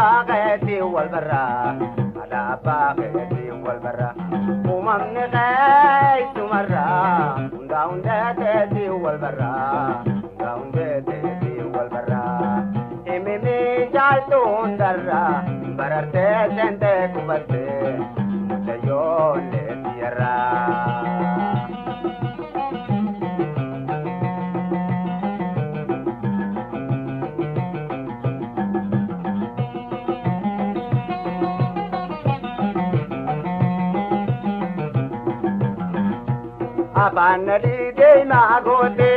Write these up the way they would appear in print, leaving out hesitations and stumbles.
باغتي والبرا على باغتي والبرا ومن غيت مرة داون دتي والبرا داون دتي والبرا إمي جالتون درا بررت سنتك بس متيون تيرا Abanadi de magote,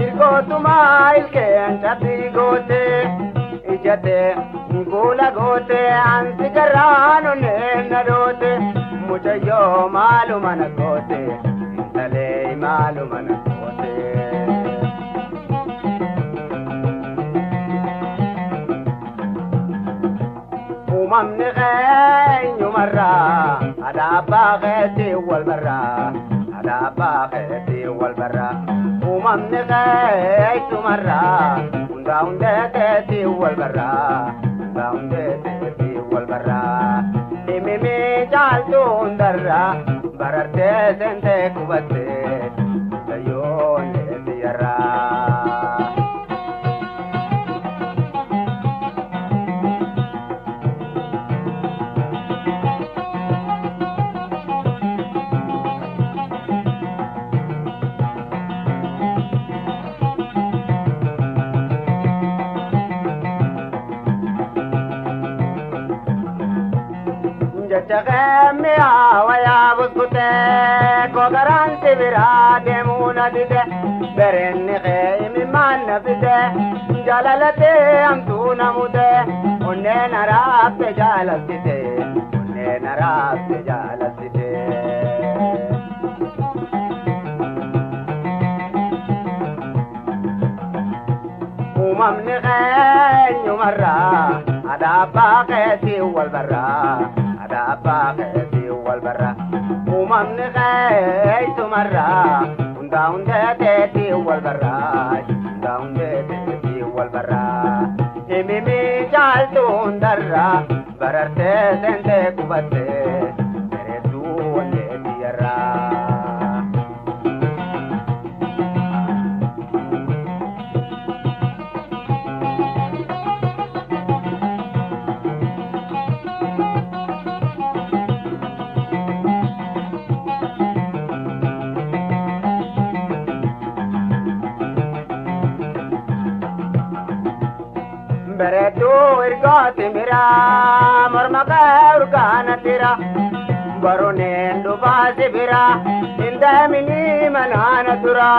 irgotu mail ke anchati gote, ijate gola gote, ansikarano ne narote, mujhe yo malumana gote, intale malumana gote. Umam ne gay nyumara, ada bagati walbara. على باغتي والبرا ومن غيت مرة داون دتي والبرا داون دتي والبرا إمي جالتون درا بررت سنتك بس تيون تيرا Jagame awaya buskute kogaran tibira demuna dide berenne khaymi man nafide jalalate amtuna mude unne narab jalalate unne narab jalalate umam ne khayu marra ada baqati wal barra ada باغتي والبرا ومن غيت مرة داون دتي والبرا داون دتي والبرا إمي جالتون درا بررت سنتك بس تردون تيرا beredu irgati mira marmaka urgana tira barunen dubasi bira indamini manana tura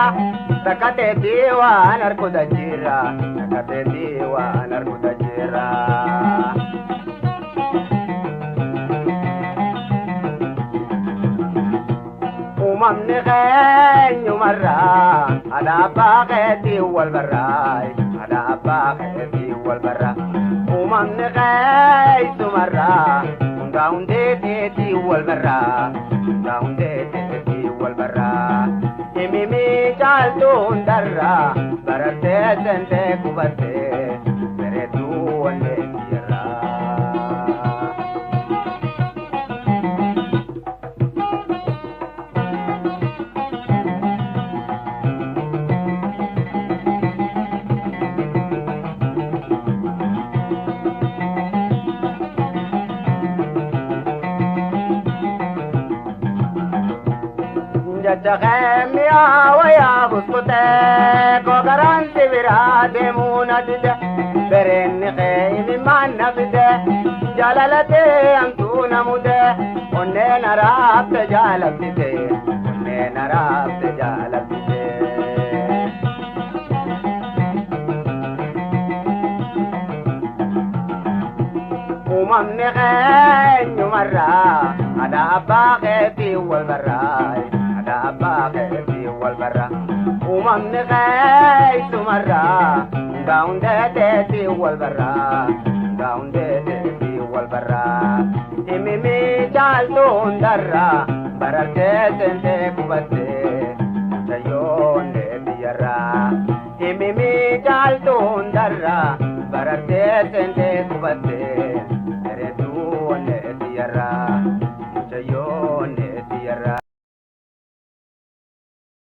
takate diwa narkudajira takate diwa narkudajira umam ne ghanyu marra ala baqati wal barai ala baqati والبرا ومن غيت مرة داون دتي والبرا داون دتي والبرا إمي جالتون درا بررت سنتك بس تردون تيرا Jagame awaya buskute kogaran tibira demuna dide berenne khaymi man nafide jalalate amtuna mude onne narab jalalate onne narab jalalate umam ne ghanyu marra ada baqati wal barai ada باغتي والبرا ومن غيت مرة داون دتي والبرا داون دتي والبرا إمي جالتون درا بررت سنتك بس تيون تيرا إمي جالتون درا بررت سنتك بس